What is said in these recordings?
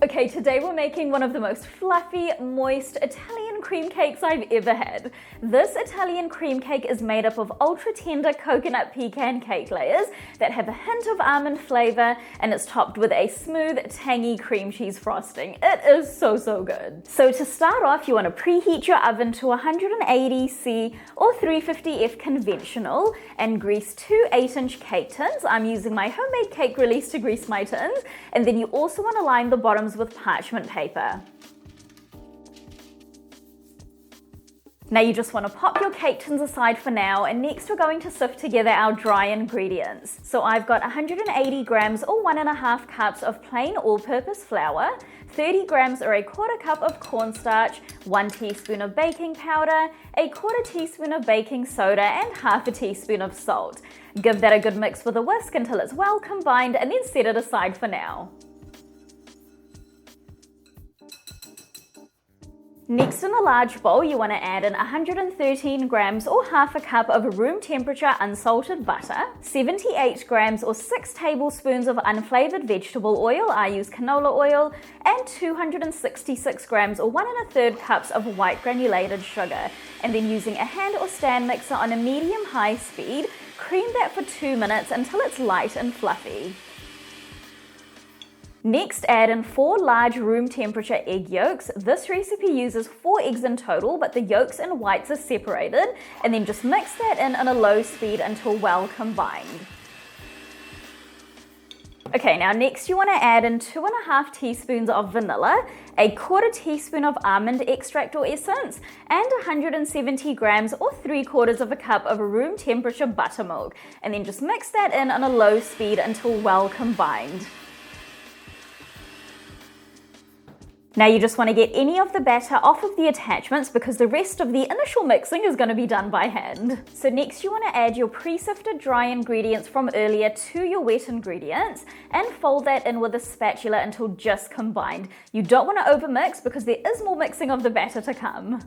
Okay, today we're making one of the most fluffy, moist Italian cream cakes I've ever had. This Italian cream cake is made up of ultra tender coconut pecan cake layers that have a hint of almond flavor, and it's topped with a smooth, tangy cream cheese frosting. It is so good. So to start off, you want to preheat your oven to 180°C or 350°F conventional and grease two 8-inch cake tins. I'm using my homemade cake release to grease my tins, and then you also want to line the bottoms with parchment paper. Now you just want to pop your cake tins aside for now, and next we're going to sift together our dry ingredients. So I've got 180 grams or 1.5 cups of plain all-purpose flour, 30 grams or 1/4 cup of cornstarch, 1 teaspoon of baking powder, 1/4 teaspoon of baking soda, and 1/2 teaspoon of salt. Give that a good mix with a whisk until it's well combined, and then set it aside for now. Next, in a large bowl, you want to add in 113 grams or 1/2 cup of room temperature unsalted butter, 78 grams or 6 tablespoons of unflavored vegetable oil, I use canola oil, and 266 grams or 1 1/3 cups of white granulated sugar. And then using a hand or stand mixer on a medium-high speed, cream that for 2 minutes until it's light and fluffy. Next, add in 4 large room temperature egg yolks. This recipe uses 4 eggs in total, but the yolks and whites are separated, and then just mix that in on a low speed until well combined. Okay, now next you want to add in 2.5 teaspoons of vanilla, 1/4 teaspoon of almond extract or essence, and 170 grams or 3/4 of a cup of room temperature buttermilk, and then just mix that in on a low speed until well combined. Now you just want to get any of the batter off of the attachments because the rest of the initial mixing is going to be done by hand. So next you want to add your pre-sifted dry ingredients from earlier to your wet ingredients and fold that in with a spatula until just combined. You don't want to overmix because there is more mixing of the batter to come.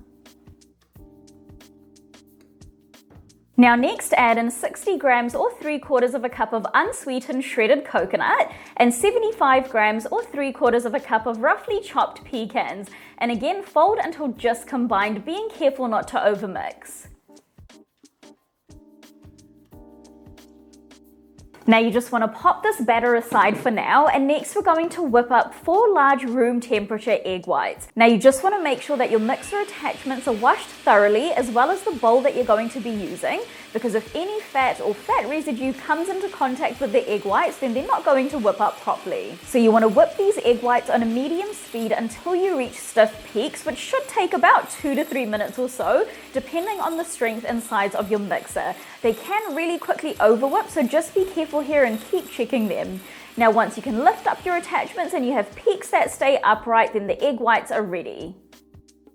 Now next add in 60 grams or 3/4 of a cup of unsweetened shredded coconut and 75 grams or 3/4 of a cup of roughly chopped pecans, and again fold until just combined, being careful not to overmix. Now you just want to pop this batter aside for now, and next we're going to whip up 4 large room temperature egg whites. Now you just want to make sure that your mixer attachments are washed thoroughly, as well as the bowl that you're going to be using, because if any fat or fat residue comes into contact with the egg whites, then they're not going to whip up properly. So you want to whip these egg whites on a medium speed until you reach stiff peaks, which should take about 2 to 3 minutes or so, depending on the strength and size of your mixer. They can really quickly over whip, so just be careful here and keep checking them. Now once you can lift up your attachments and you have peaks that stay upright, then the egg whites are ready.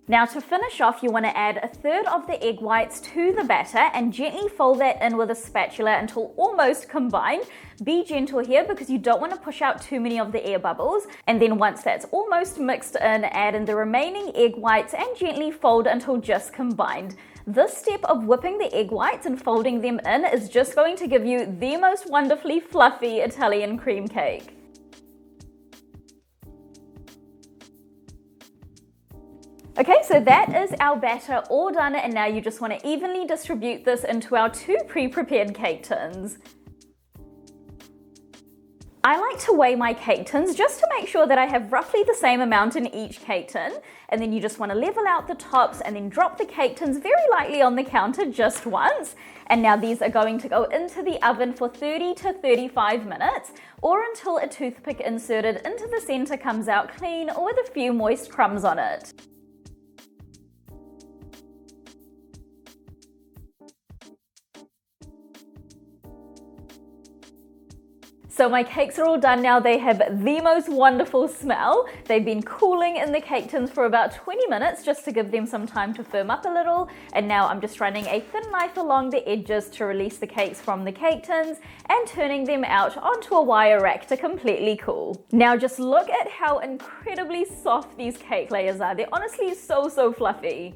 Now to finish off, you want to add 1/3 of the egg whites to the batter and gently fold that in with a spatula until almost combined. Be gentle here because you don't want to push out too many of the air bubbles. And then once that's almost mixed in, add in the remaining egg whites and gently fold until just combined. This step of whipping the egg whites and folding them in is just going to give you the most wonderfully fluffy Italian cream cake. Okay, so that is our batter all done, and now you just want to evenly distribute this into our 2 pre-prepared cake tins. I like to weigh my cake tins just to make sure that I have roughly the same amount in each cake tin, and then you just want to level out the tops and then drop the cake tins very lightly on the counter just once. And now these are going to go into the oven for 30 to 35 minutes, or until a toothpick inserted into the center comes out clean or with a few moist crumbs on it. So my cakes are all done now. They have the most wonderful smell. They've been cooling in the cake tins for about 20 minutes just to give them some time to firm up a little. And now I'm just running a thin knife along the edges to release the cakes from the cake tins and turning them out onto a wire rack to completely cool. Now just look at how incredibly soft these cake layers are. They're honestly so fluffy.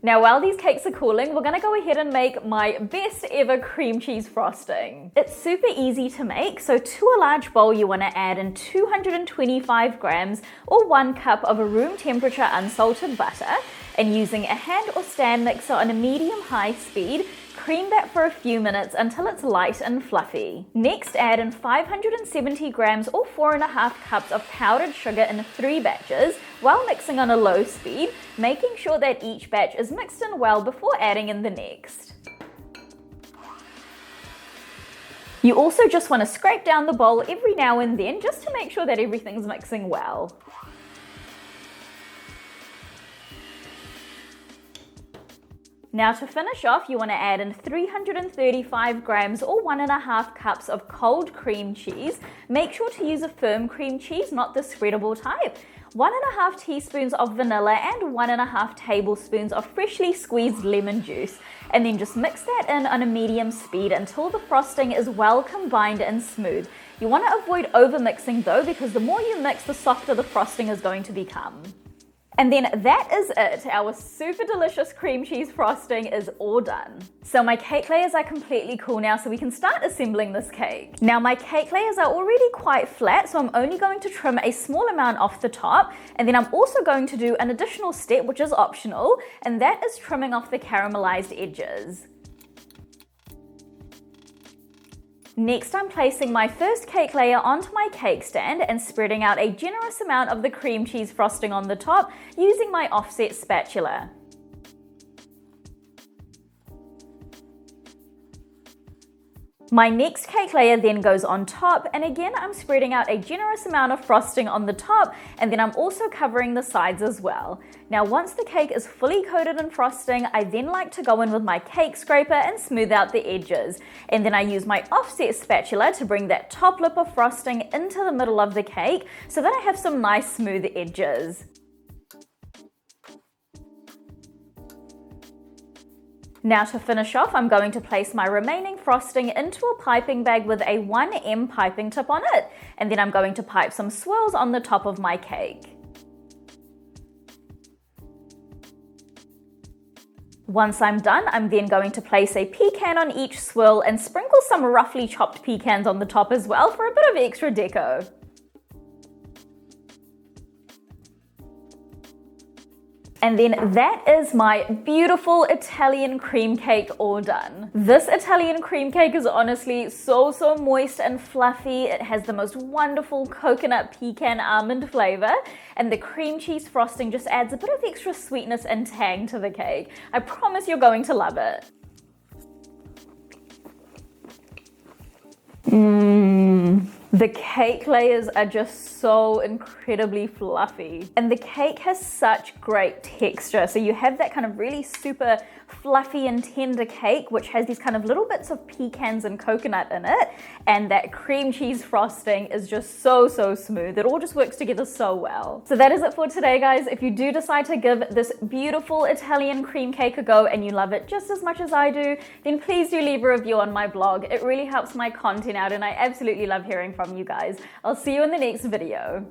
Now while these cakes are cooling, we're gonna go ahead and make my best ever cream cheese frosting. It's super easy to make, so to a large bowl you wanna add in 225 grams or 1 cup of a room temperature unsalted butter, and using a hand or stand mixer on a medium-high speed, cream that for a few minutes until it's light and fluffy. Next, add in 570 grams or 4.5 cups of powdered sugar in 3 batches while mixing on a low speed, making sure that each batch is mixed in well before adding in the next. You also just want to scrape down the bowl every now and then just to make sure that everything's mixing well. Now to finish off, you want to add in 335 grams or 1.5 cups of cold cream cheese. Make sure to use a firm cream cheese, not the spreadable type. 1.5 teaspoons of vanilla and 1.5 tablespoons of freshly squeezed lemon juice. And then just mix that in on a medium speed until the frosting is well combined and smooth. You want to avoid over mixing though, because the more you mix, the softer the frosting is going to become. And then that is it. Our super delicious cream cheese frosting is all done. So my cake layers are completely cool now, so we can start assembling this cake. Now my cake layers are already quite flat, so I'm only going to trim a small amount off the top, and then I'm also going to do an additional step, which is optional, and that is trimming off the caramelized edges. Next, I'm placing my first cake layer onto my cake stand and spreading out a generous amount of the cream cheese frosting on the top using my offset spatula. My next cake layer then goes on top, and again I'm spreading out a generous amount of frosting on the top, and then I'm also covering the sides as well. Now once the cake is fully coated in frosting, I then like to go in with my cake scraper and smooth out the edges. And then I use my offset spatula to bring that top lip of frosting into the middle of the cake so that I have some nice smooth edges. Now to finish off, I'm going to place my remaining frosting into a piping bag with a 1M piping tip on it, and then I'm going to pipe some swirls on the top of my cake. Once I'm done, I'm then going to place a pecan on each swirl and sprinkle some roughly chopped pecans on the top as well for a bit of extra deco. And then that is my beautiful Italian cream cake all done. This Italian cream cake is honestly so moist and fluffy. It has the most wonderful coconut pecan almond flavor, and the cream cheese frosting just adds a bit of extra sweetness and tang to the cake. I promise you're going to love it. The cake layers are just so incredibly fluffy, and the cake has such great texture. So you have that kind of really super fluffy and tender cake, which has these kind of little bits of pecans and coconut in it, and that cream cheese frosting is just so smooth. It all just works together so well. So that is it for today, guys. If you do decide to give this beautiful Italian cream cake a go and you love it just as much as I do, then please do leave a review on my blog. It really helps my content out, and I absolutely love hearing from you guys. I'll see you in the next video.